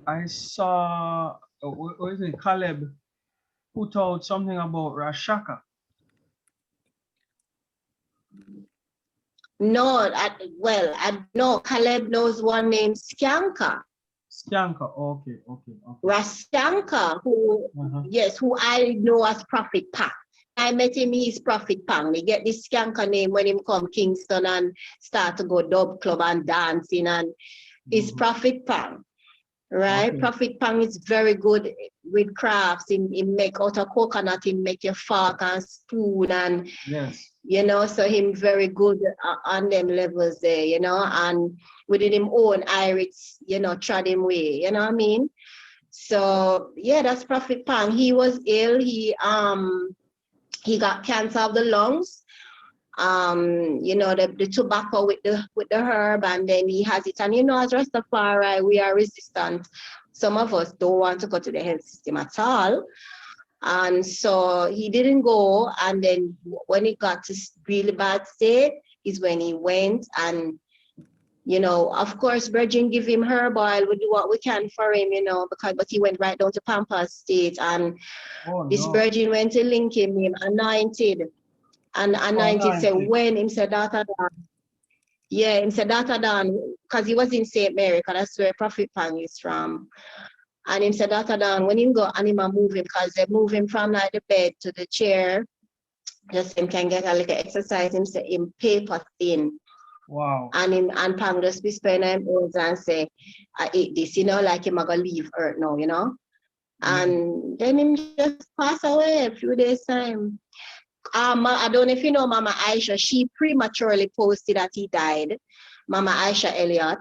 I saw, what is it, Caleb put out something about Rashaka. No, I know Caleb knows one named Skanka. Skanka, okay, okay, okay. Rashanka, who, Uh-huh. yes, who I know as Prophet Pang. I met him, he's Prophet Pang. They get this Skanka name when him come Kingston and start to go dub club and dancing, and he's Mm-hmm. Prophet Pang. Right? Okay. Prophet Pang is very good with crafts. He make out of coconut, he make your fork and spoon, and Yes. so him very good on them levels there, and within him own Irish, trad him way, you know what I mean? So yeah, that's Prophet Pang. He was ill. He got cancer of the lungs. The tobacco with the herb, and then he has it. And as Rastafari, we are resistant. Some of us don't want to go to the health system at all. And so he didn't go. And then when it got to really bad state, is when he went. And of course, Virgin give him herb oil. We do what we can for him, but he went right down to Pampas State, and Oh this no. Virgin went to link him anointed, and Oh, anointed said anointed. when him said that, yeah, him said that because he was in St. Mary, because that's where Prophet Pang is from. And him said that when him go and him move him, because they move him from like the bed to the chair, just him can get a little exercise. Him say him paper thin. Wow. And Pam just whisper in him ears and say, I eat this, like him gonna leave Earth now, Yeah. And then him just pass away a few days time. I don't know if you know Mama Aisha, she prematurely posted that he died. Mama Aisha Elliott.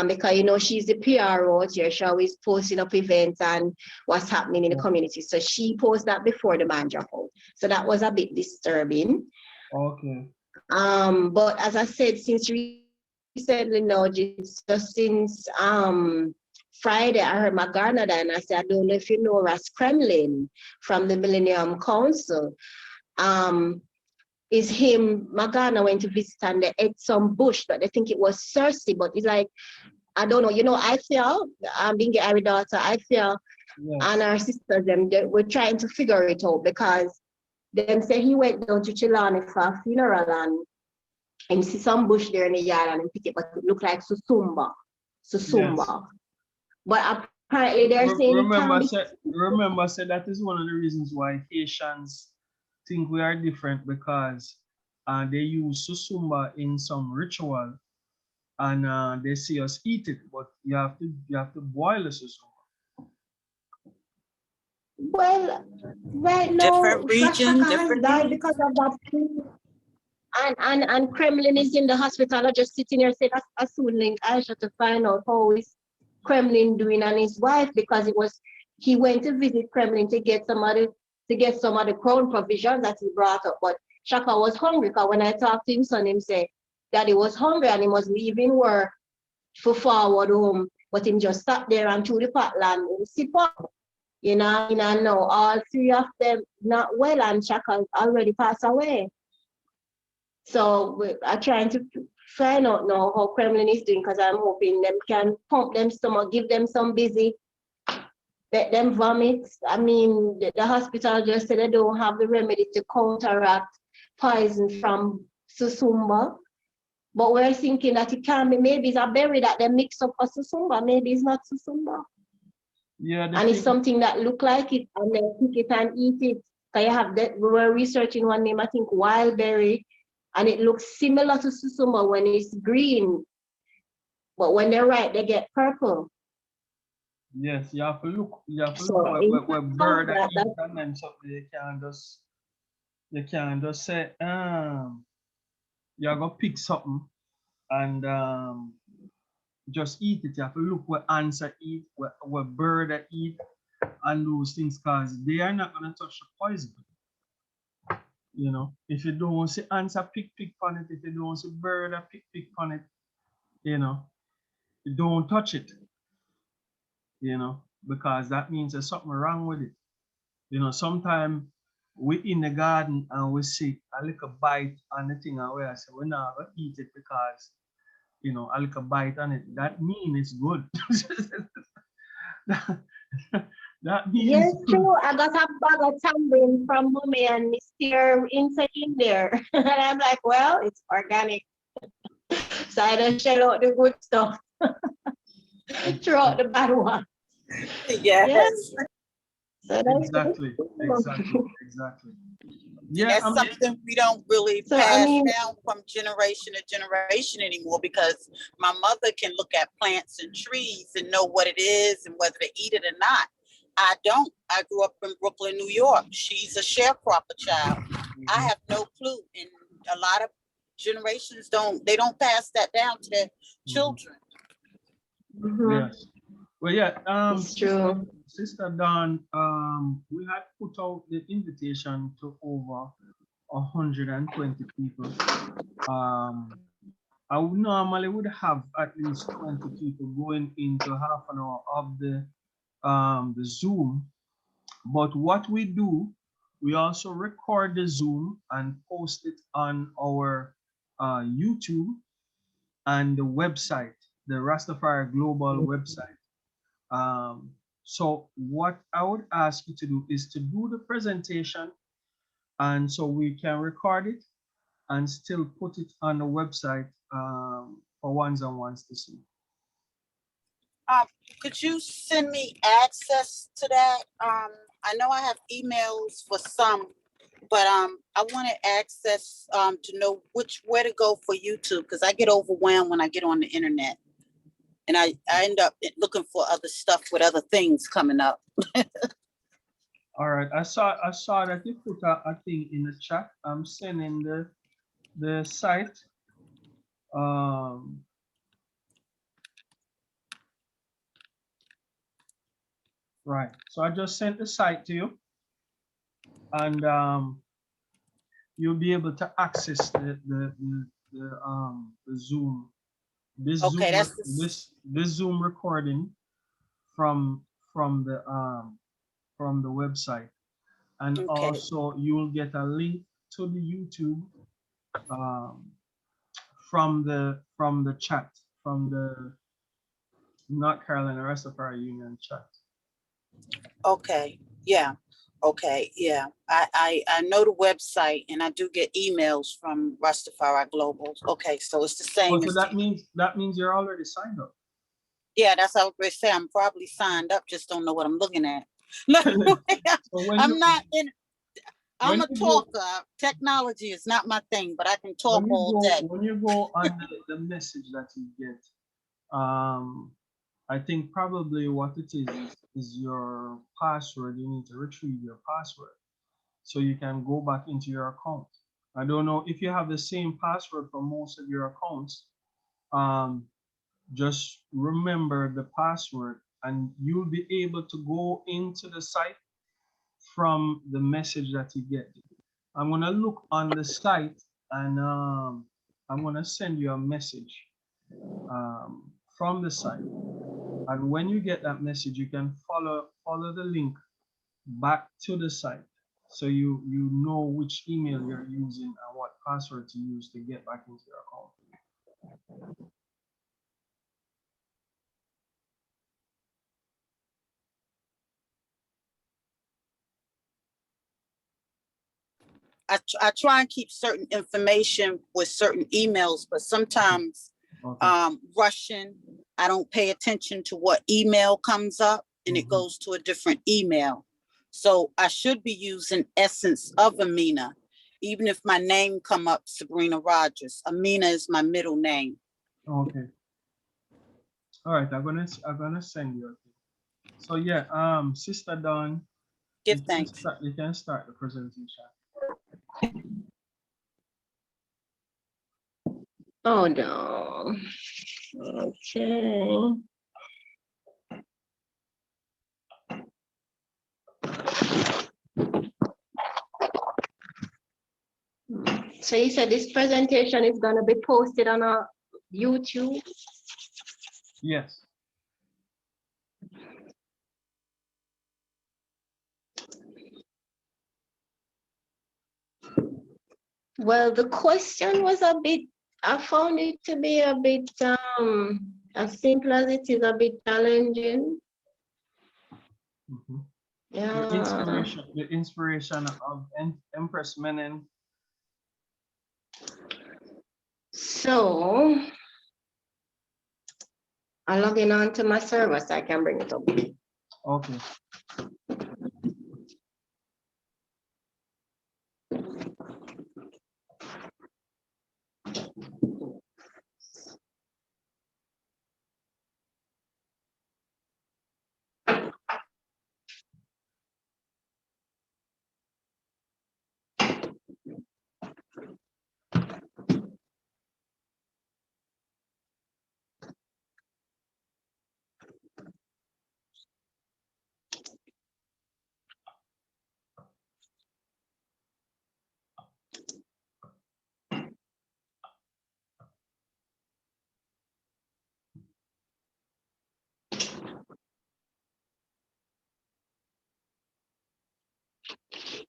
Because she's the PRO here. She always posting up events and what's happening in the Yeah. community. So she posted that before the man dropped out. So that was a bit disturbing. Okay. But as I said, since recently now, just since Friday, I heard Magarna and I said, I don't know if you know Ras Kremlin from the Millennium Council. Um, is him, Magana went to visit and they ate some bush, but they think it was Cersei, but it's like, I don't know, I feel, being a Irish daughter, I feel, and Yes. our sisters, they were trying to figure it out because them say he went down to Chilani for a funeral and see some bush there in the yard and pick it, but it looked like Susumba. Yes. Susumba. But apparently they're saying it can be. Remember said that is one of the reasons why Haitians think we are different because they use susumba in some ritual and they see us eat it, but you have to boil the susumba. Well, right now, Different region, Rashaka has different died things. because of that. And Kremlin is in the hospital. I just sitting here saying I soon link Aisha to find out how is Kremlin doing and his wife, because he went to visit Kremlin to get some of the crown provisions that he brought up. But Shaka was hungry because when I talked to him son, him say that he was hungry and he was leaving work for forward home. But him just sat there and through the potland and sip up. And now all three of them not well and Shaka already passed away. So we are trying to find out now how Kremlin is doing, because I'm hoping them can pump them stomach, give them some busy, let them vomit. I mean, the hospital just said they don't have the remedy to counteract poison from susumba. But we're thinking that it can be, maybe it's a berry that they mix up for susumba. Maybe it's not susumba. Yeah, the And it's thing. something that look like it and then pick it and eat it. Because you have that, we were researching one name, I think wild berry, and it looks similar to susuma when it's green, but when they're ripe, they get purple. Yes, you have to look. You have to look So where bird that that eat and then something you can't just say you're gonna pick something and just eat it. You have to look where ants are eat, where bird are eat, and those things, cause they are not gonna touch the poison. If you don't see ants a pick on it, if you don't see bird a pick on it, you know, you don't touch it, because that means there's something wrong with it. Sometimes we in the garden and we see a little bite on the thing and we say we're not gonna eat it because a little bite on it. That means it's good. That Yes, means true. I got a bag of tambourine from mommy and it's still inside in there. And I'm like, well, it's organic. So I don't shell out the good stuff, throw out the bad one. Yeah, Yes. so that's exactly, exactly, good. exactly. And Yeah, that's something we don't really So I pass mean, down from generation to generation anymore, because my mother can look at plants and trees and know what it is and whether to eat it or not. I don't. I grew up in Brooklyn, New York. She's a sharecropper child. I have no clue. And a lot of generations don't pass that down to their children. mhm, yes. Well, yeah. it's true. Sister Dawn, we had put out the invitation to over 120 people. I would normally would have at least 20 people going into half an hour of the Zoom. But what we do, we also record the Zoom and post it on our YouTube and the website, the Rastafari Global website. Um, so what I would ask you to do is to do the presentation, and so we can record it and still put it on the website for ones and ones to see. Could you send me access to that? I know I have emails for some, but I wanted access to know where to go for YouTube, because I get overwhelmed when I get on the internet, and I end up looking for other stuff with other things coming up. All right, I saw that you put a thing in the chat. I'm sending the site. Right. So I just sent the site to you, and you'll be able to access the Zoom, Okay, that's this Zoom recording from from the um from the website, and okay. also you will get a link to the YouTube from the chat, from the North Carolina Rastafari Union chat. Okay, yeah. Okay, yeah. I know the website, and I do get emails from Rastafari Global. Okay, so it's the same Oh, so as that means you're already signed up. yeah, that's how they say. I'm probably signed up, just don't know what I'm looking at. So when I'm you not in. I'm when a you go talker. Technology is not my thing, but I can talk all day. when you go on the message that you get, I think probably what it is your password. You need to retrieve your password so you can go back into your account. I don't know if you have the same password for most of your accounts. Um, just remember the password, and you'll be able to go into the site from the message that you get. I'm gonna look on the site, and I'm gonna send you a message from the site. And when you get that message, you can follow the link back to the site, so you know which email you're using and what password to use to get back into your account. I try and keep certain information with certain emails, but sometimes Okay. Russian, I don't pay attention to what email comes up, and it goes to a different email. So I should be using Essence of Amina, even if my name come up Sabrina Rogers. Amina is my middle name. Okay. All right. I'm gonna send you. So yeah, Sister Dawn, Give thanks. you can start the presentation. Oh no. Okay. So you said this presentation is gonna be posted on our YouTube? Yes. Well, the question was a bit, I found it to be a bit, as simple as it is, a bit challenging. Mhm. Yeah. The inspiration of Empress Menen. So I'm logging on to my server so I can bring it up. Okay.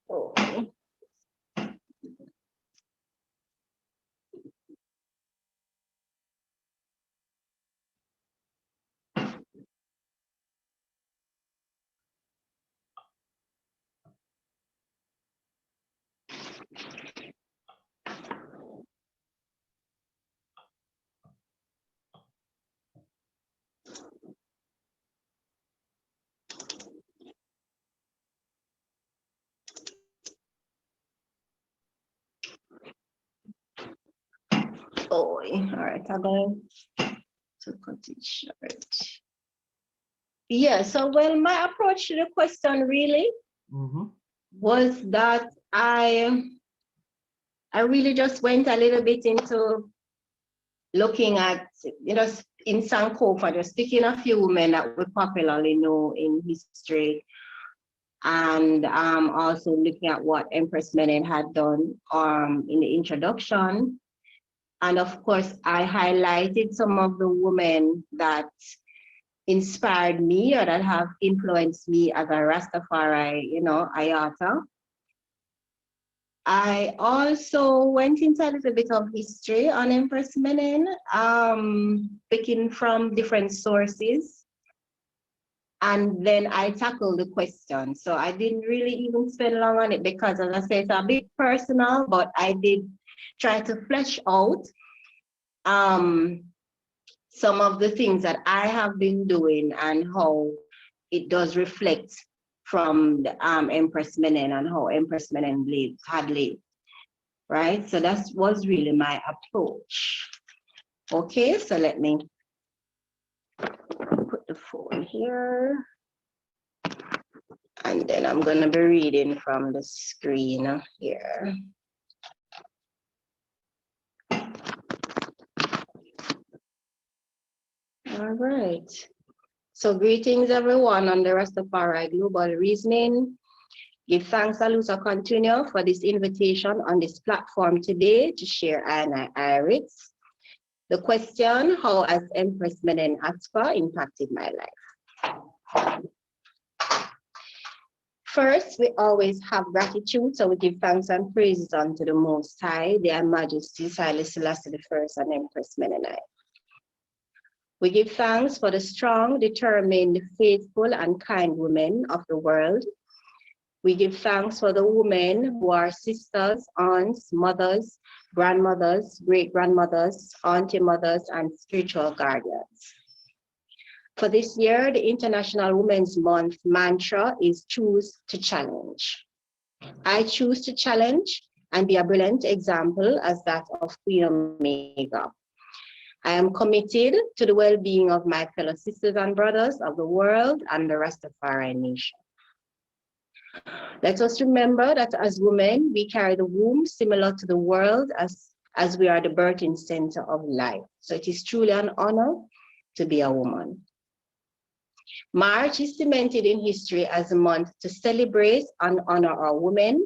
Oh. Oh, all right, I'm going to cut it short. Yeah, so well, my approach to the question really Mhm. was that I really just went a little bit into looking at, in Sankofa, just picking a few women that we popularly know in history, and also looking at what Empress Menen had done in the introduction. And of course, I highlighted some of the women that inspired me or that have influenced me as a Rastafari, Ayata. I also went into a little bit of history on Empress Menen, picking from different sources. And then I tackled the question. So I didn't really even spend long on it because, as I said, it's a bit personal, but I did try to flesh out some of the things that I have been doing and how it does reflect from the Empress Menen and how Empress Menen had lived, right? So that was really my approach. Okay, so let me put the phone here. And then I'm gonna be reading from the screen here. All right. So greetings everyone on the Rastafari Global Reasoning. Give thanks Alusa Continue for this invitation on this platform today to share Iris. The question, how has Empress Menen Aspa impacted my life? First, we always have gratitude, so we give thanks and praises unto the Most High, their Majesty Haile Selassie I and Empress Menenai. We give thanks for the strong, determined, faithful, and kind women of the world. We give thanks for the women who are sisters, aunts, mothers, grandmothers, great-grandmothers, auntie mothers, and spiritual guardians. For this year, the International Women's Month mantra is choose to challenge. I choose to challenge and be a brilliant example as that of Queen Omega. I am committed to the well-being of my fellow sisters and brothers of the world and the Rastafari nation. Let us remember that as women, we carry the womb similar to the world as we are the birthing center of life. So it is truly an honor to be a woman. March is cemented in history as a month to celebrate and honor our women,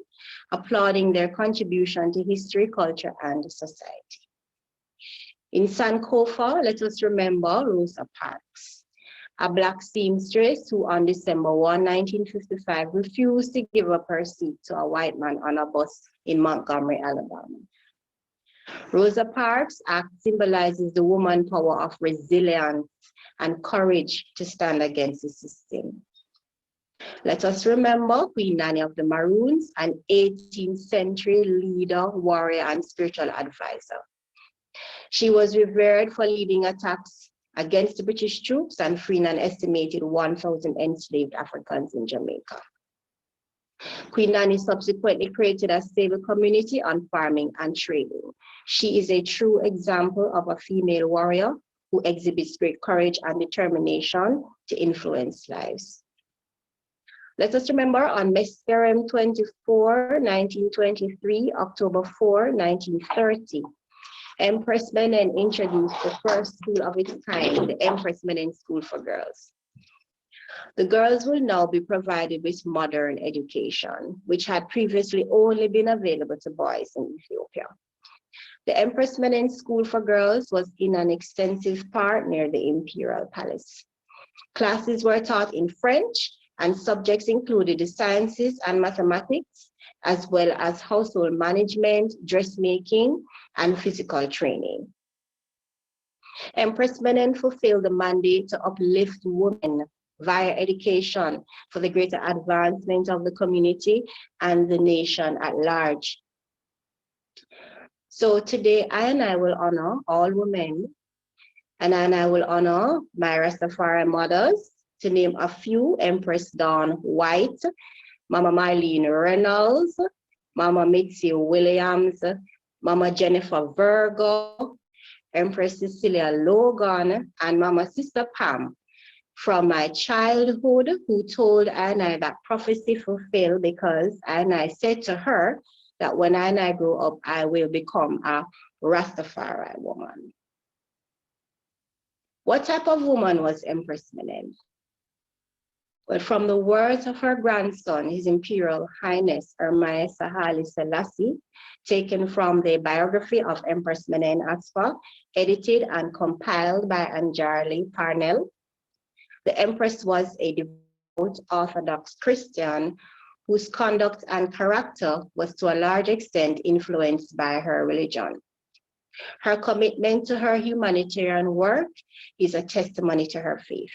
applauding their contribution to history, culture, and society. In Sankofa, let us remember Rosa Parks, a Black seamstress who on December 1, 1955, refused to give up her seat to a white man on a bus in Montgomery, Alabama. Rosa Parks' act symbolizes the woman power of resilience and courage to stand against the system. Let us remember Queen Nanny of the Maroons, an 18th century leader, warrior, and spiritual advisor. She was revered for leading attacks against the British troops and freeing an estimated 1,000 enslaved Africans in Jamaica. Queen Nanny subsequently created a stable community on farming and trading. She is a true example of a female warrior who exhibits great courage and determination to influence lives. Let us remember on Meskerem 24, 1923, October 4, 1930, Empress Menen introduced the first school of its kind, the Empress Menen School for Girls. The girls will now be provided with modern education, which had previously only been available to boys in Ethiopia. The Empress Menen School for Girls was in an extensive park near the Imperial Palace. Classes were taught in French, and subjects included the sciences and mathematics, as well as household management, dressmaking, and physical training. Empress Menen fulfilled the mandate to uplift women via education for the greater advancement of the community and the nation at large. So today, I will honor all women, and I will honor my Rastafari mothers, to name a few: Empress Dawn White, Mama Marlene Reynolds, Mama Mitzi Williams, Mama Jennifer Virgo, Empress Cecilia Logan, and Mama Sister Pam from my childhood, who told I that prophecy fulfilled, because I said to her that when I grow up, I will become a Rastafari woman. What type of woman was Empress Menen? Well, from the words of her grandson, His Imperial Highness Ermaya Haile Selassie, taken from the biography of Empress Menen Asfa, edited and compiled by Anjarli Parnell, the Empress was a devout Orthodox Christian whose conduct and character was to a large extent influenced by her religion. Her commitment to her humanitarian work is a testimony to her faith.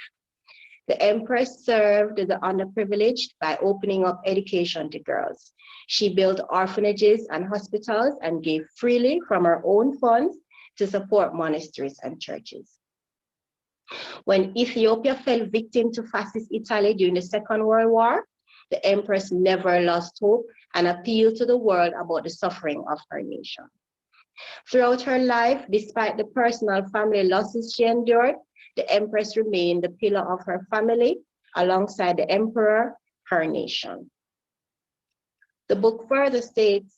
The Empress served the underprivileged by opening up education to girls. She built orphanages and hospitals and gave freely from her own funds to support monasteries and churches. When Ethiopia fell victim to fascist Italy during the Second World War, the Empress never lost hope and appealed to the world about the suffering of her nation. Throughout her life, despite the personal family losses she endured, the Empress remained the pillar of her family, alongside the Emperor, her nation. The book further states,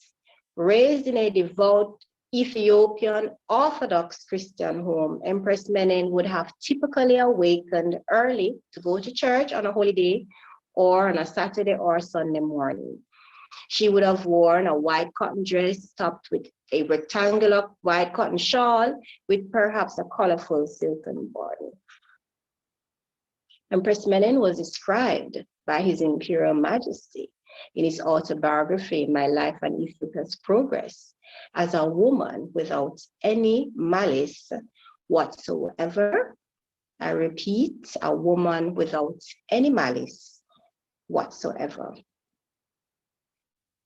raised in a devout Ethiopian Orthodox Christian home, Empress Menen would have typically awakened early to go to church on a holiday or on a Saturday or Sunday morning. She would have worn a white cotton dress topped with a rectangular white cotton shawl with perhaps a colorful silken border. Empress Menen was described by His Imperial Majesty in his autobiography, My Life and Ethiopia's Progress, as a woman without any malice whatsoever. I repeat, a woman without any malice whatsoever.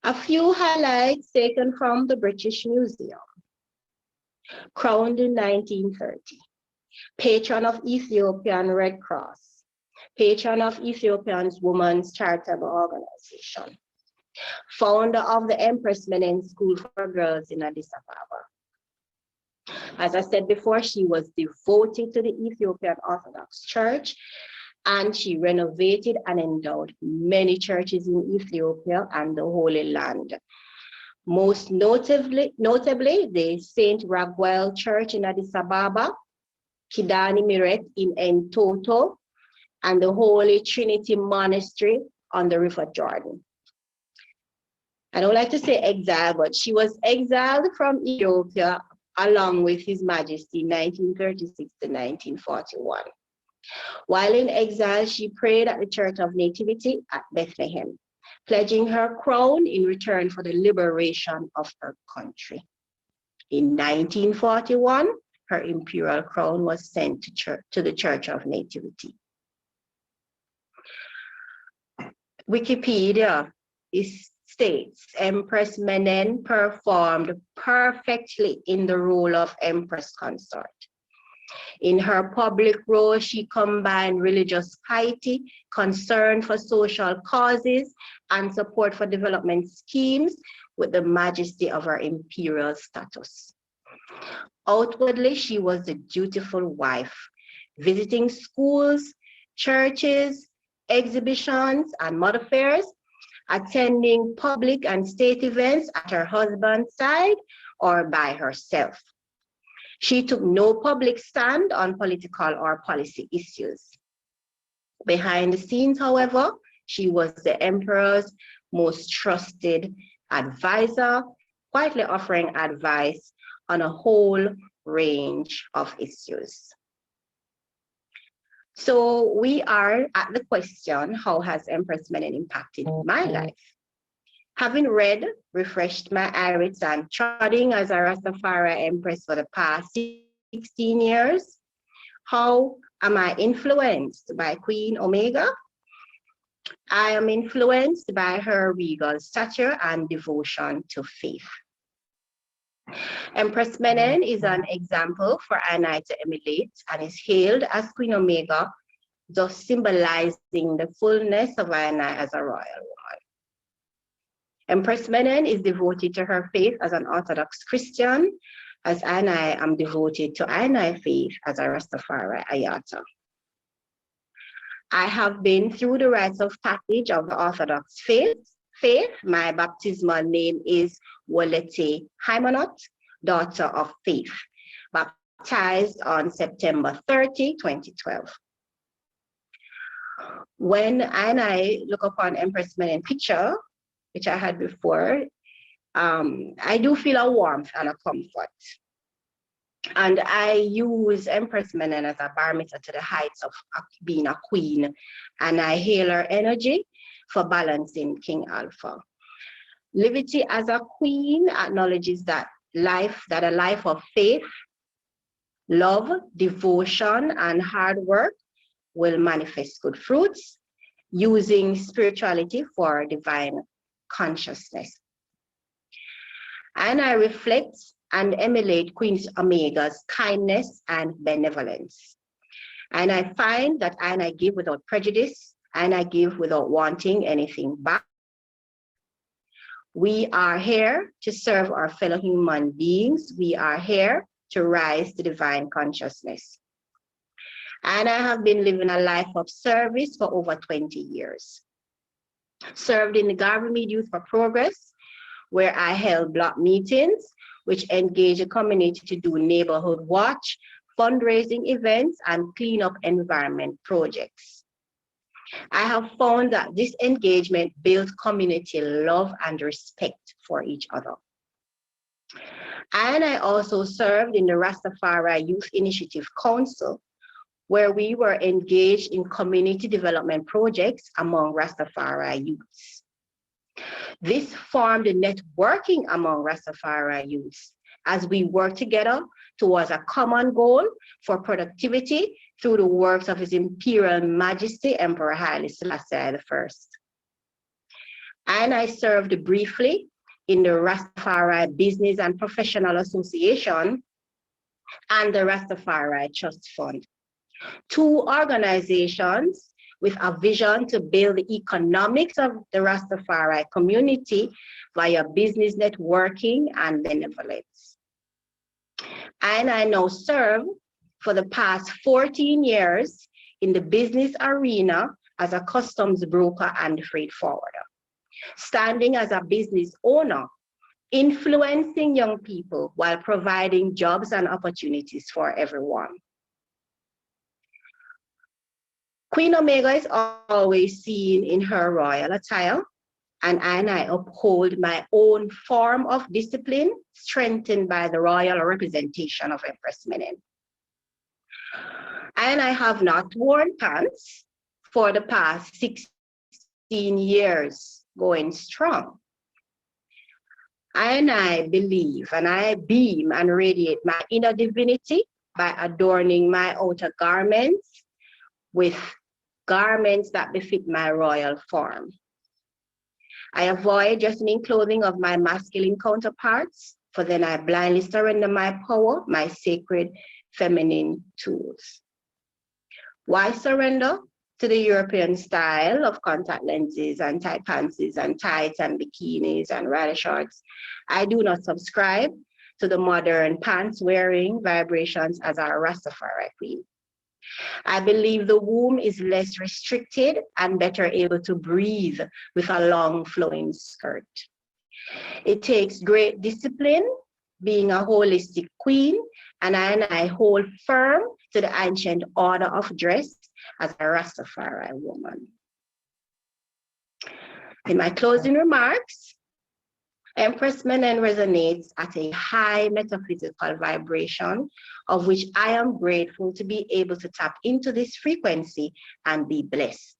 A few highlights taken from the British Museum. Crowned in 1930, patron of Ethiopian Red Cross, patron of Ethiopia's Women's Charitable Organization, founder of the Empress Menen School for Girls in Addis Ababa. As I said before, she was devoted to the Ethiopian Orthodox Church, and she renovated and endowed many churches in Ethiopia and the Holy Land. Most notably the St. Raguel Church in Addis Ababa, Kidani Miret in Entoto, and the Holy Trinity Monastery on the River Jordan. I don't like to say exiled, but she was exiled from Ethiopia along with His Majesty in 1936 to 1941. While in exile, she prayed at the Church of Nativity at Bethlehem, pledging her crown in return for the liberation of her country. In 1941, her imperial crown was sent to the Church of Nativity. Wikipedia states Empress Menen performed perfectly in the role of Empress Consort. In her public role, she combined religious piety, concern for social causes, and support for development schemes with the majesty of her imperial status. Outwardly, she was a dutiful wife, visiting schools, churches, exhibitions, and mud fairs, attending public and state events at her husband's side or by herself. She took no public stand on political or policy issues. Behind the scenes, however, she was the emperor's most trusted advisor, quietly offering advice on a whole range of issues. So we are at the question, how has Empress Menen impacted my life? Having read, refreshed my iris, and trotting as a Rastafari Empress for the past 16 years, how am I influenced by Queen Omega? I am influenced by her regal stature and devotion to faith. Empress Menen is an example for Anai to emulate and is hailed as Queen Omega, thus symbolizing the fullness of Anai as a royal woman. Empress Menen is devoted to her faith as an Orthodox Christian, as Anai am devoted to Anai faith as a Rastafari Ayata. I have been through the rites of passage of the Orthodox faith. My baptismal name is Wolete Haimanot, daughter of faith, baptized on September 30, 2012. When I look upon Empress Menen picture, which I had before, I do feel a warmth and a comfort. And I use Empress Menen as a barometer to the heights of being a queen, and I hail her energy for balancing King Alpha. Livity as a queen acknowledges that a life of faith, love, devotion, and hard work will manifest good fruits, using spirituality for divine consciousness. And I reflect and emulate Queen Omega's kindness and benevolence. And I find that I give without prejudice, and I give without wanting anything back. We are here to serve our fellow human beings. We are here to rise to divine consciousness. And I have been living a life of service for over 20 years. Served in the Garvey Youth for Progress, where I held block meetings, which engage the community to do neighborhood watch, fundraising events, and clean up environment projects. I have found that this engagement builds community love and respect for each other. And I also served in the Rastafari Youth Initiative Council, where we were engaged in community development projects among Rastafari youths. This formed a networking among Rastafari youths as we work together towards a common goal for productivity through the works of His Imperial Majesty Emperor Haile Selassie I. And I served briefly in the Rastafari Business and Professional Association and the Rastafari Trust Fund, two organizations with a vision to build the economics of the Rastafari community via business networking and benevolence. And I now serve for the past 14 years in the business arena as a customs broker and freight forwarder, standing as a business owner, influencing young people while providing jobs and opportunities for everyone. Queen Omega is always seen in her royal attire, and I uphold my own form of discipline, strengthened by the royal representation of Empress Menen. And I have not worn pants for the past 16 years, going strong. And I believe, and I beam and radiate my inner divinity by adorning my outer garments with garments that befit my royal form. I avoid dressing in clothing of my masculine counterparts, for then I blindly surrender my power, my sacred feminine tools. Why surrender? To the European style of contact lenses and tight pantses and tights and bikinis and rider shorts. I do not subscribe to the modern pants wearing vibrations as a Rastafari queen. I believe the womb is less restricted and better able to breathe with a long flowing skirt. It takes great discipline being a holistic queen, and I hold firm to the ancient order of dress as a Rastafari woman. In my closing remarks, Empress Menen resonates at a high metaphysical vibration, of which I am grateful to be able to tap into this frequency and be blessed.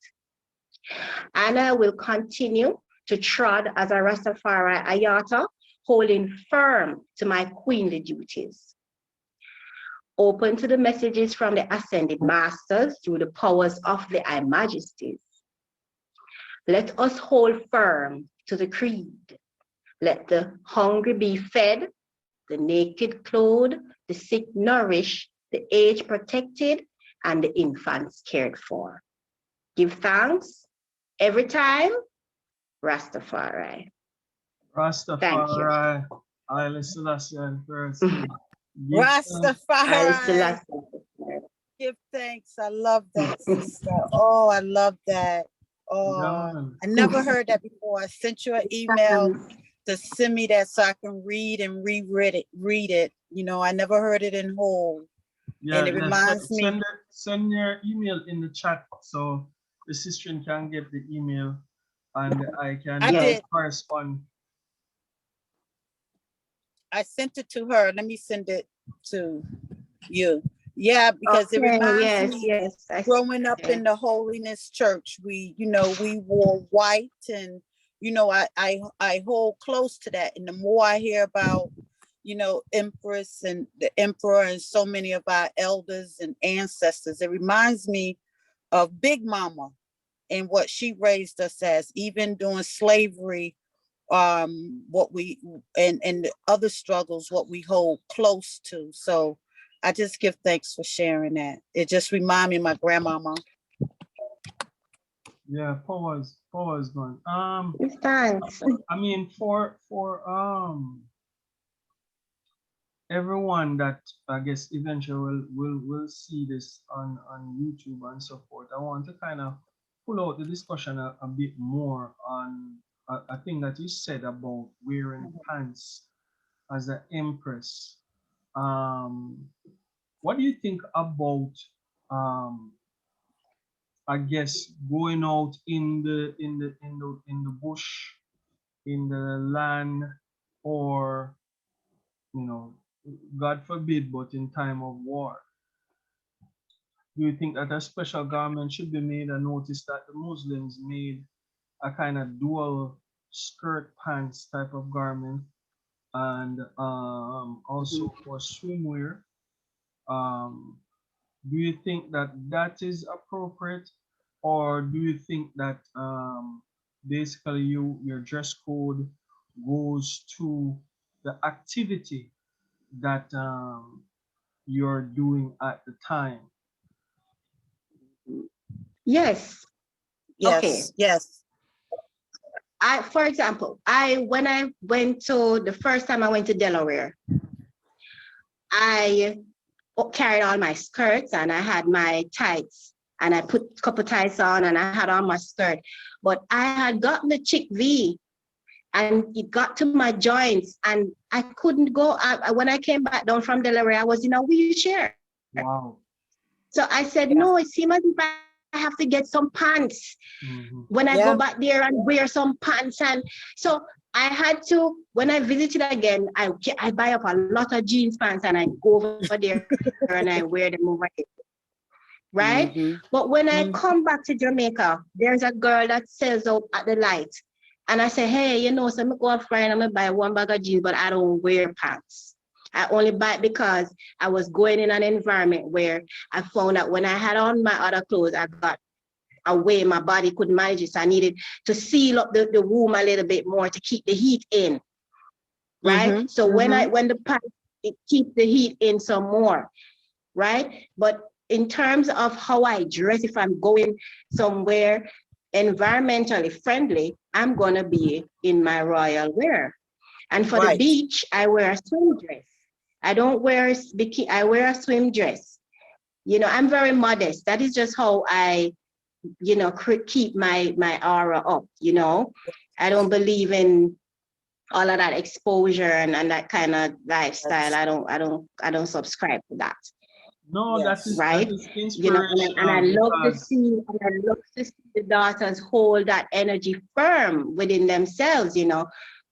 Anna will continue to trod as a Rastafari Ayata, holding firm to my queenly duties. Open to the messages from the ascended masters through the powers of the I Majesties. Let us hold firm to the creed. Let the hungry be fed, the naked clothed, the sick nourished, the aged protected, and the infants cared for. Give thanks every time, Rastafari. Rastafari. Haile Selassie first. Rastafari. Give thanks. I love that, sister. Oh, I love that. Oh, I never heard that before. I sent you an email to send me that so I can read and reread it. You know, I never heard it in whole. Yeah, and it reminds me. Send your email in the chat so the sister can get the email and I can correspond. I sent it to her. Let me send it to you. Yeah, because it reminds me growing up in the Holiness Church, we wore white, and I hold close to that. And the more I hear about, Empress and the Emperor and so many of our elders and ancestors, it reminds me of Big Mama and what she raised us as, even during slavery, what we and the other struggles, what we hold close to. So I just give thanks for sharing that. It just reminds me of my grandmama. Yeah, powers gone. Thanks. I mean, for everyone that I guess eventually will see this on YouTube and so forth, I want to kind of pull out the discussion a bit more on a thing that you said about wearing pants as an empress. What do you think about I guess going out in the bush, in the land, or God forbid, but in time of war? Do you think that a special garment should be made? I noticed that the Muslims made a kind of dual skirt pants type of garment, and also for swimwear. Do you think that is appropriate, or do you think that basically your dress code goes to the activity that you're doing at the time? Yes. Okay. Yes. For example, when I went to the first time I went to Delaware, I carried all my skirts and I had my tights and I put a couple tights on and I had on my skirt, but I had gotten the chick V and it got to my joints and I couldn't go. When I came back down from Delaware, I was in a wheelchair. Wow. So I said, no, it seems as if I have to get some pants when I go back there and wear some pants. And so I had to, when I visited again, I buy up a lot of jeans pants and I go over there and I wear them over there. Right? But when I come back to Jamaica, there's a girl that sells out at the light. And I say, hey, so I'm go up Friday and I'm buy one bag of jeans, but I don't wear pants. I only buy it because I was going in an environment where I found that when I had on my other clothes, I got away. My body couldn't manage it. So I needed to seal up the womb a little bit more to keep the heat in. Right. So when the pipe, it keeps the heat in some more. Right. But in terms of how I dress, if I'm going somewhere environmentally friendly, I'm gonna be in my royal wear. And for the beach, I wear a swim dress. I don't wear bikini, I wear a swim dress. You know, I'm very modest. That is just how I, you know, keep my aura up, you know. I don't believe in all of that exposure and that kind of lifestyle. I don't subscribe to that. No, that is right. That is You know, and I love to because see the daughters hold that energy firm within themselves, you know,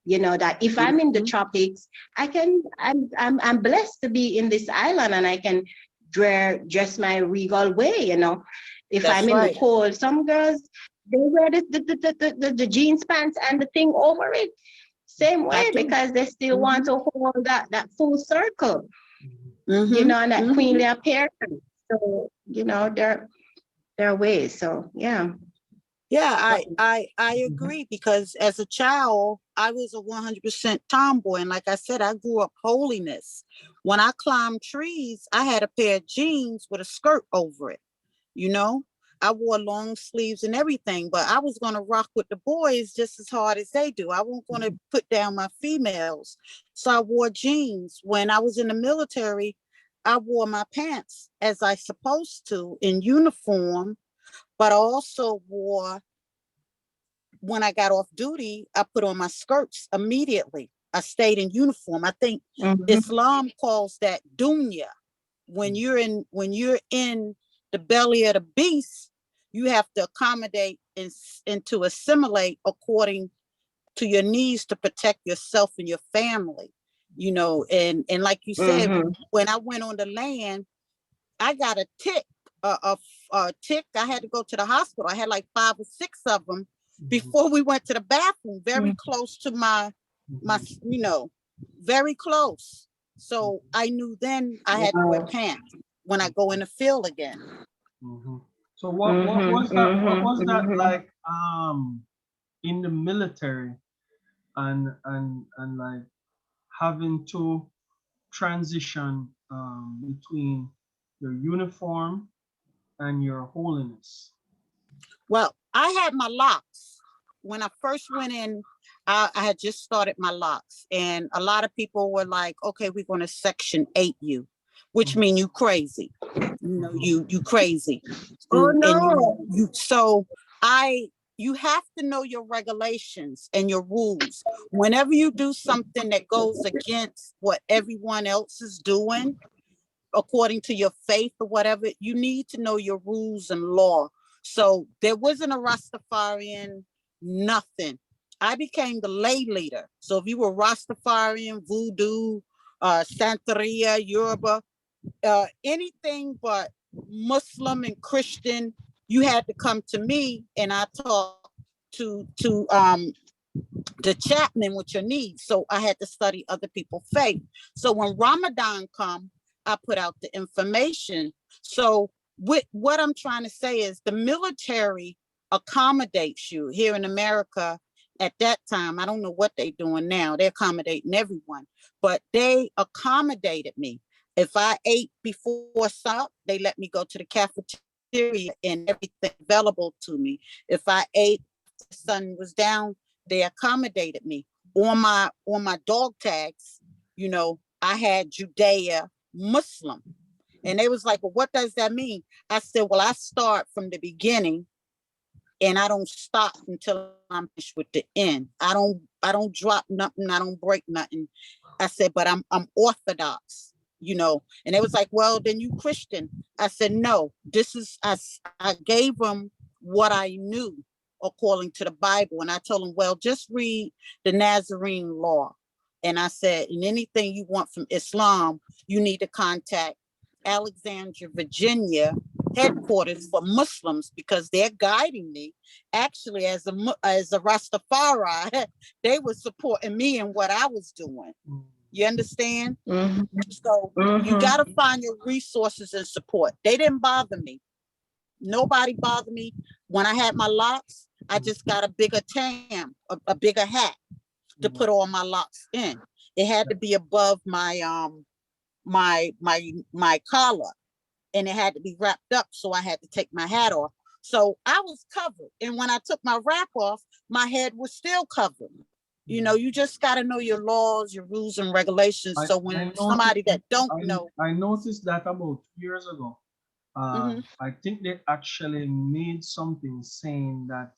that if I'm in the tropics, I'm blessed to be in this island and I can dress my regal way, you know. If I'm in the cold, some girls, they wear the jeans pants and the thing over it. Same way, because they still want to hold that full circle, you know, and that queenly appearance. So, you know, there are ways. So, yeah. Yeah, I agree, because as a child, I was a 100% tomboy. And like I said, I grew up holiness. When I climbed trees, I had a pair of jeans with a skirt over it. You know, I wore long sleeves and everything, but I was going to rock with the boys just as hard as they do. I wasn't going to put down my females. So I wore jeans. When I was in the military, I wore my pants as I supposed to in uniform. But I also wore, when I got off duty, I put on my skirts immediately. I stayed in uniform. I think Islam calls that dunya. When you're in the belly of the beast, you have to accommodate and to assimilate according to your needs to protect yourself and your family. You know, and like you said, when I went on the land, I got a tick. A tick. I had to go to the hospital. I had like 5 or 6 of them before we went to the bathroom, very close to my, you know, very close. So I knew then I had to wear pants when I go in the field again. So what was that? What was that like? In the military, and like having to transition between your uniform and your holiness. Well, I had my locks. When I first went in, I had just started my locks, and a lot of people were like, okay, we're going to Section 8 you, which mean you crazy. You know, you crazy. Oh, no. You have to know your regulations and your rules. Whenever you do something that goes against what everyone else is doing, according to your faith or whatever, you need to know your rules and law. So there wasn't a Rastafarian, nothing. I became the lay leader. So if you were Rastafarian, Voodoo, Santeria, Yoruba, anything but Muslim and Christian, you had to come to me, and I talked to the chaplain with your needs. So I had to study other people's faith. So when Ramadan come, I put out the information. So what I'm trying to say is the military accommodates you here in America. At that time, I don't know what they're doing now. They're accommodating everyone, but they accommodated me. If I ate before sup, they let me go to the cafeteria and everything available to me. If I ate, the sun was down, they accommodated me. On my dog tags, you know, I had Judea Muslim. And they was like, well, what does that mean? I said, well, I start from the beginning and I don't stop until I'm finished with the end. I don't drop nothing. I don't break nothing. I said, but I'm Orthodox, you know. And they was like, well, then you Christian. I said, no, I gave them what I knew according to the Bible. And I told them, well, just read the Nazarene law. And I said, and anything you want from Islam, you need to contact Alexandria, Virginia headquarters for Muslims, because they're guiding me. Actually, as a Rastafari, they were supporting me in what I was doing. You understand? So you got to find your resources and support. They didn't bother me. Nobody bothered me. When I had my locks, I just got a bigger a bigger hat to put all my locks in. It had to be above my my collar, and it had to be wrapped up, so I had to take my hat off. So I was covered, and when I took my wrap off, my head was still covered. You know, you just got to know your laws, your rules and regulations. So when somebody that don't know, I noticed that about 2 years ago. I think they actually made something saying that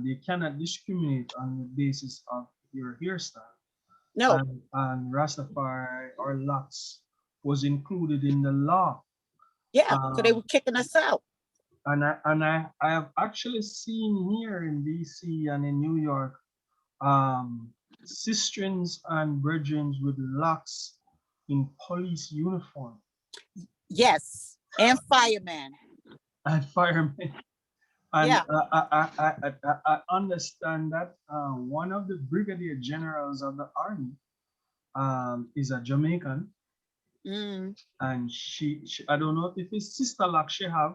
they cannot discriminate on the basis of your hairstyle. no, And Rastafari or locks was included in the law. yeah, so they were kicking us out. I have actually seen here in DC and in New York, sistrins and brethren with locks in police uniform Yes, and fireman. and firemen. And Yeah. I understand that one of the brigadier generals of the army is a Jamaican, and she I don't know if it's sister lock she have,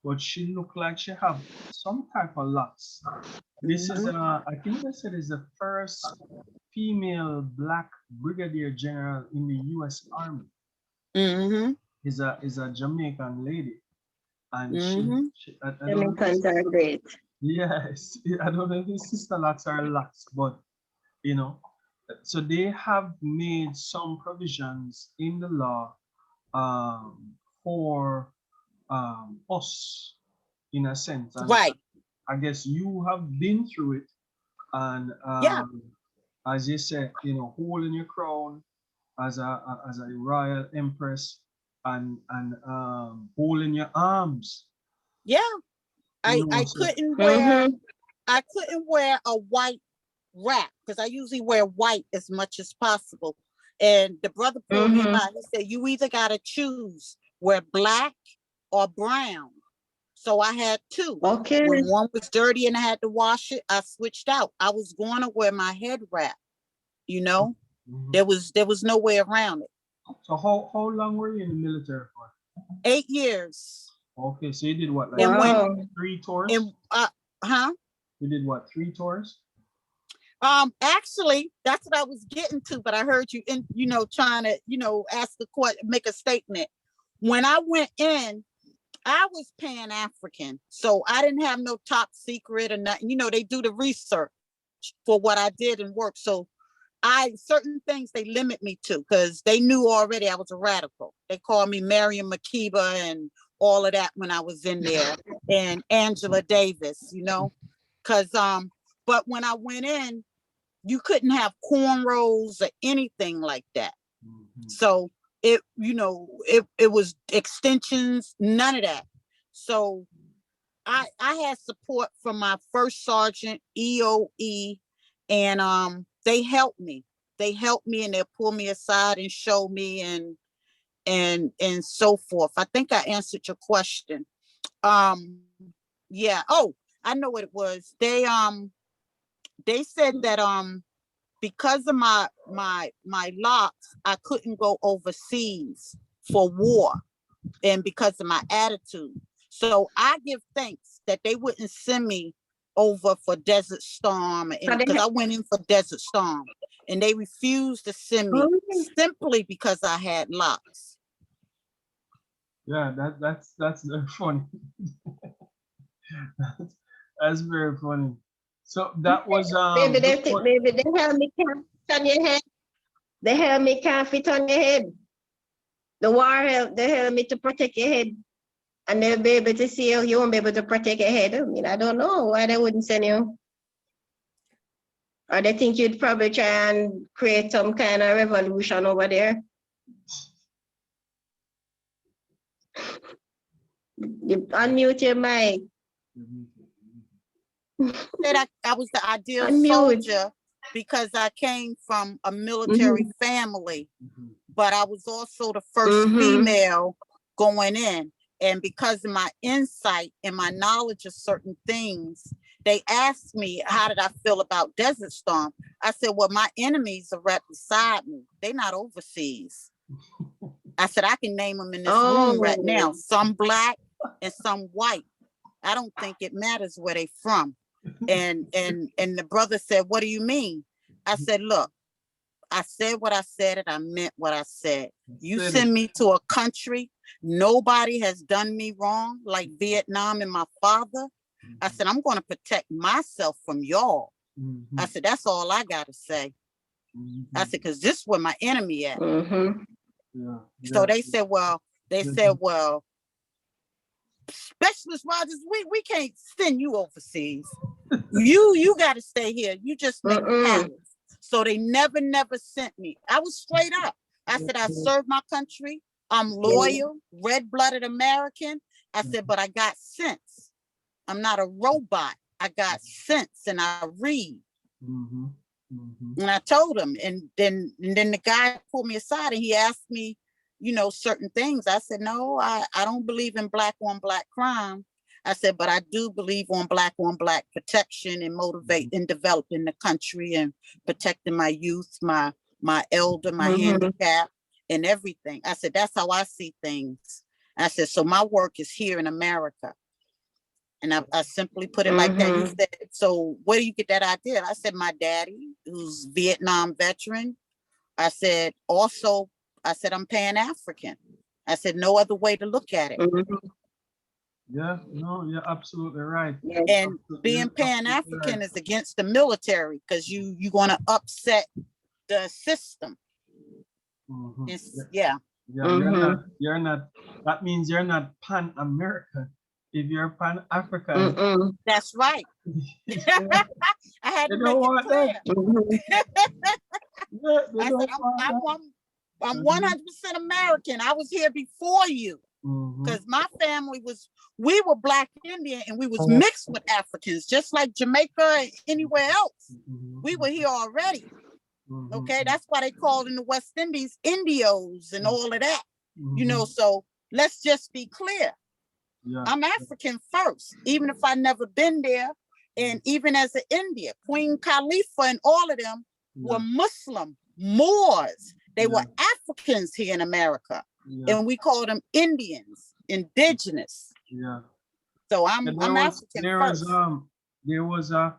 but she look like she have some type of locks. This is I think they said is the first female black brigadier general in the U.S. Army. Is a Jamaican lady, and I don't know. Jamaicans are great. Yes, I don't know if it's sister locks or locks, but you know, so they have made some provisions in the law for us, in a sense. And Right. I guess you have been through it, and Yeah. as you said, you know, holding your crown as a royal empress, and holding your arms. Yeah. You know, I so couldn't wear a white wrap because I usually wear white as much as possible. And the brother pulled me by. He said, you either gotta choose wear black or brown. So I had two. Okay. When one was dirty and I had to wash it, I switched out. I was going to wear my head wrap, you know. There was no way around it. So how long were you in the military for? 8 years. Okay, so you did what, like Wow. 3 tours? And You did what, 3 tours? Actually, that's what I was getting to, but I heard you trying to, ask the question, make a statement. When I went in, I was Pan-African, so I didn't have no top secret or nothing. They do the research for what I did and work. So certain things they limit me to because they knew already I was a radical. They called me Mariam Makeba and all of that when I was in there, and Angela Davis, because but when I went in, you couldn't have cornrows or anything like that. So it was extensions, none of that. So I had support from my first sergeant, EOE, and they helped me. And they'll pull me aside and show me and so forth. I think I answered your question. Yeah. Oh, I know what it was. They said that because of my locks, I couldn't go overseas for war, and because of my attitude. So I give thanks that they wouldn't send me over for Desert Storm, because I went in for Desert Storm, and they refused to send me simply because I had locks. Yeah, that's very funny. That's very funny. So that was maybe the helmet can't fit on your head. The helmet can't fit on your head. The helmet to protect your head. And they'll be able to see you won't be able to protect your head. I mean, I don't know why they wouldn't send you. Or they think you'd probably try and create some kind of revolution over there. You unmute your mic. That I was the ideal soldier because I came from a military family, but I was also the first female going in. And because of my insight and my knowledge of certain things, they asked me, how did I feel about Desert Storm? I said, well, my enemies are right beside me. They're not overseas. I said, I can name them in this room right now. Some black and some white. I don't think it matters where they from. And the brother said, what do you mean? I said, look, I said what I said and I meant what I said. You send me to a country, nobody has done me wrong, like Vietnam and my father. I said, I'm going to protect myself from y'all. I said, that's all I got to say. I said, because this is where my enemy at. So they said, well, Specialist Rogers, we can't send you overseas. You got to stay here. You just make patterns. So they never sent me. I was straight up. I said, I serve my country. I'm loyal, red-blooded American. I said, but I got sense. I'm not a robot. I got sense and I read. And I told him, and then the guy pulled me aside and he asked me, you know, certain things. I said, no, I don't believe in black on black crime. I said, but I do believe on black protection and motivate and developing the country and protecting my youth, my elder, my handicap and everything. I said, that's how I see things. I said, so my work is here in America. And I simply put it like that. He said, so where do you get that idea? I said, my daddy, who's Vietnam veteran. I said, also, I'm Pan-African. I said, no other way to look at it. Yeah, no, you're absolutely right. And being Pan-African is against the military because you're going to upset the system. Yeah. You're not, that means you're not Pan-American. If you're Pan-African. That's right. I had to make it clear. I said, I'm 100% American. I was here before you. Because my family we were Black Indian and we was mixed with Africans, just like Jamaica and anywhere else. We were here already. Okay, that's why they called in the West Indies Indios and all of that. You know, so let's just be clear. I'm African first, even if I never been there. And even as an India, Queen Khalifa and all of them were Muslim, Moors. They were Africans here in America. And we called them Indians, indigenous. So I'm African first. There was a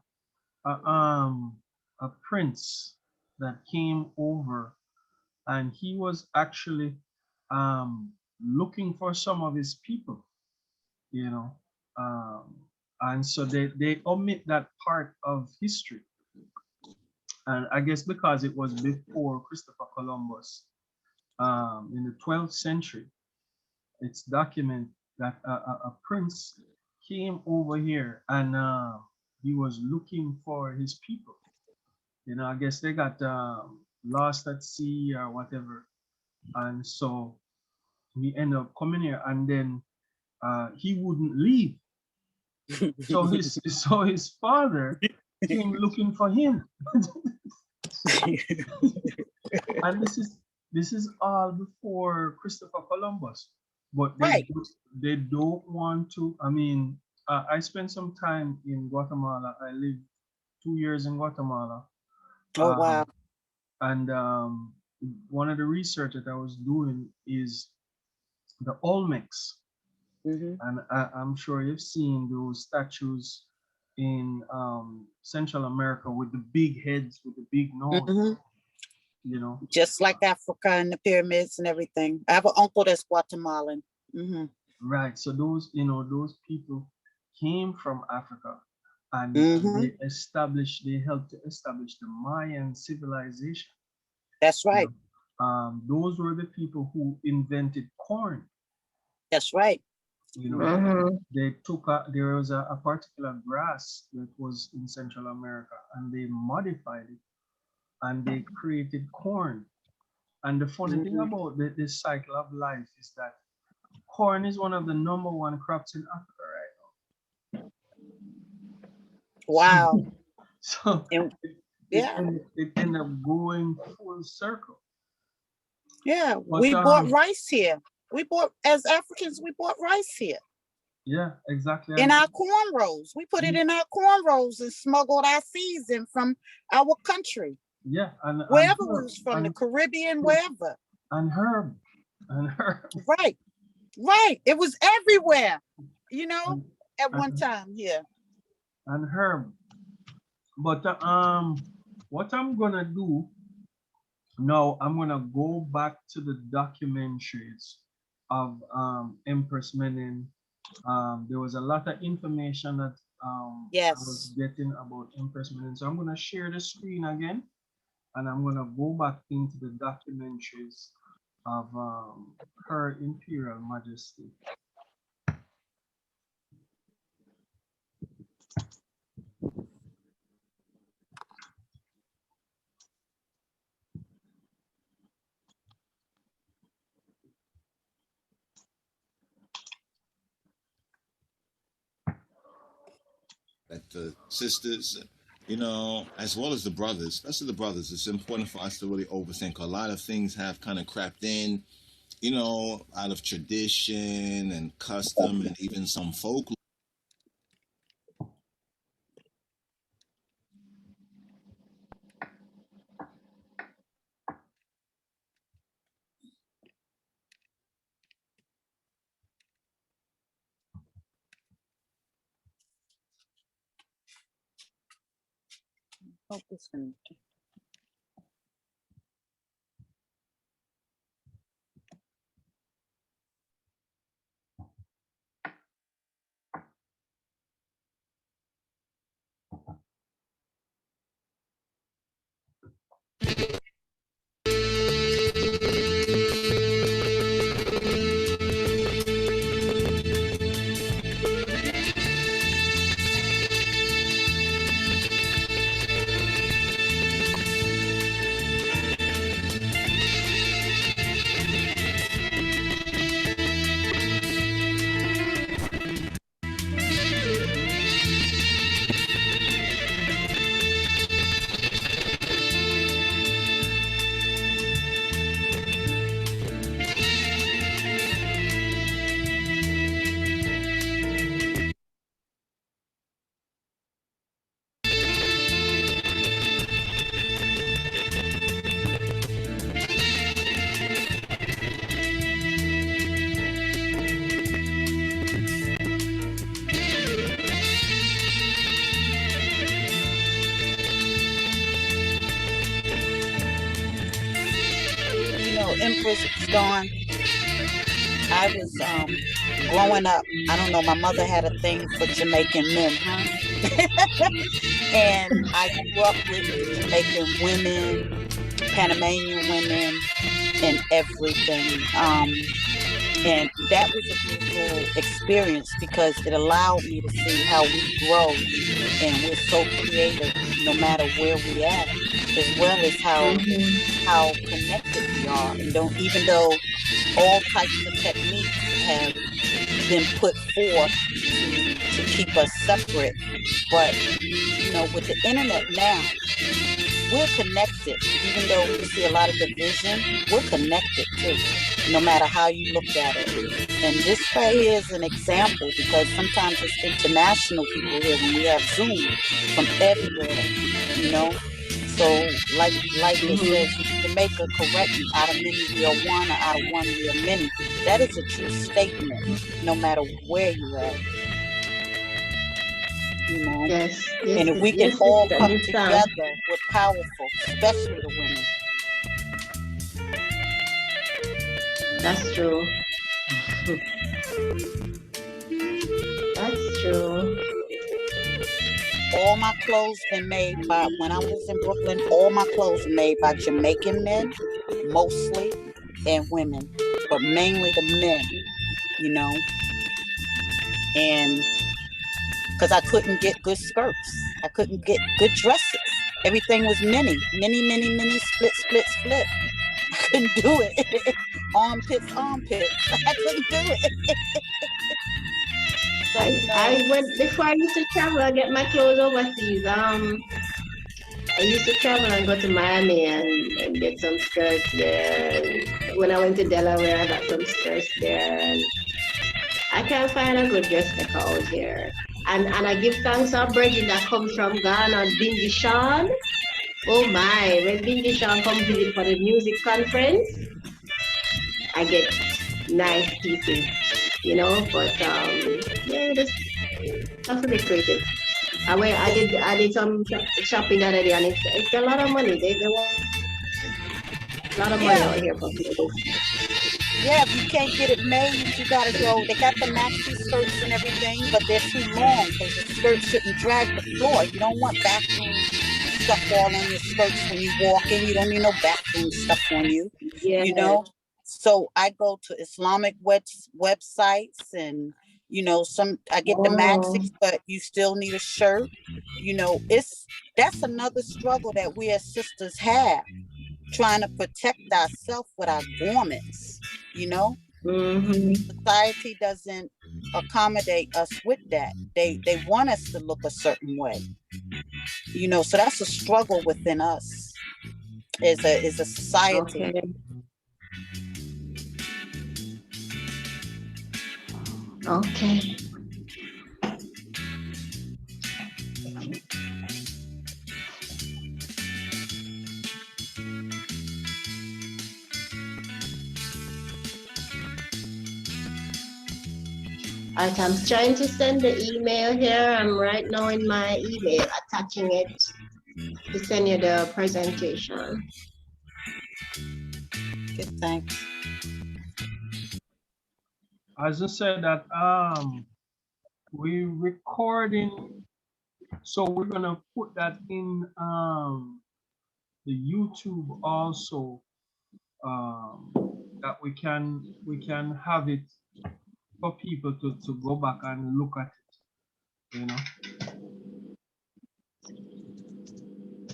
prince that came over, and he was actually looking for some of his people, you know, and so they omit that part of history. And I guess because it was before Christopher Columbus, in the 12th century, it's documented that a prince came over here and he was looking for his people. You know, I guess they got lost at sea or whatever. And so he ended up coming here, and then he wouldn't leave. So his father came looking for him. And this is all before Christopher Columbus, but they don't want to. I mean, I spent some time in Guatemala. I lived 2 years in Guatemala. Oh, wow. And one of the research that I was doing is the Olmecs. And I'm sure you've seen those statues in Central America with the big heads, with the big nose. You know, just like Africa and the pyramids and everything. I have an uncle that's Guatemalan. Right. So those people came from Africa, and they helped to establish the Mayan civilization. That's right. Those were the people who invented corn. That's right. You know, they took there was a particular grass that was in Central America, and they modified it, and they created corn. And the funny thing about this cycle of life is that corn is one of the #1 crops in Africa right now. Wow. So it ended up going full circle. Yeah, but, we bought rice here. As Africans, we bought rice here. Yeah, exactly. In our cornrows. We put it in our cornrows and smuggled our seeds in from our country. Yeah. And wherever we was from, the Caribbean, wherever. And herb. Right. It was everywhere, you know. at one time, yeah. and Herb. But what I'm gonna do now, I'm gonna go back to the documentaries of Empress Menen. There was a lot of information that I was Yes. getting about Empress Menen. So I'm gonna share the screen again, and I'm gonna go back into the documentaries of Her Imperial Majesty. That the sisters, you know, as well as the brothers, especially the brothers, it's important for us to really overthink. A lot of things have kind of crept in, you know, out of tradition and custom and even some folklore. Focus and Empress Dawn, I was growing up, I don't know, my mother had a thing for Jamaican men, huh? And I grew up with Jamaican women, Panamanian women, and everything. And that was a beautiful experience because it allowed me to see how we grow and we're so creative no matter where we at, as well as how connected we are. And even though all types of techniques have been put forth to keep us separate, but you know, with the internet now, we're connected. Even though we see a lot of division, we're connected too, no matter how you look at it. And this right here is an example because sometimes it's international people here when we have Zoom from everywhere, you know. So like it says, Jamaica, correct me, out of many we are one, or out of one we are many. That is a true statement, no matter where you're at. You know, Yes. and if we can all come together, we're powerful, especially the women. That's true. That's true. All my clothes been made by, when I was in Brooklyn, all my clothes were made by Jamaican men, mostly, and women, but mainly the men, you know. And because I couldn't get good skirts, I couldn't get good dresses. Everything was mini, split. I couldn't do it. armpits. I couldn't do it. So, I went before I used to travel. I get my clothes overseas. I used to travel and go to Miami and get some skirts there. And when I went to Delaware, I got some skirts there. And I can't find a good dress like out here. And I give thanks to our brethren that comes from Ghana, Bingi Sean. Oh my, when Bingi Sean comes visit for the music conference, I get nice pieces, you know, but yeah, Have to be creative. I did some shopping the other day, and it's a lot of money. They want a lot of money Yeah, out here for people. yeah. If you can't get it made, you gotta go. They got the maxi skirts and everything, but they're too long because the skirt shouldn't drag the floor. You don't want bathroom stuff all on your skirts when you walk in. You don't need no bathroom stuff on you. Yeah. You know. So I go to Islamic websites and I get the Oh, maxis, but you still need a shirt. That's another struggle that we as sisters have, trying to protect ourselves with our garments. hmm. Society doesn't accommodate us with that. They want us to look a certain way. So that's a struggle within us as a society. Okay. Okay. Alright, I'm trying to send the email here. I'm right now in my email, attaching it to send you the presentation. Good, thanks. As I said that we recording, so we're gonna put that in the YouTube also, that we can have it for people to go back and look at it,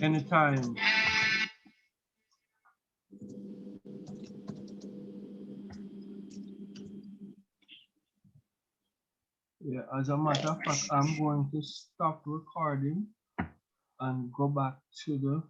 anytime. Yeah, as a matter of fact, I'm going to stop recording and go back to the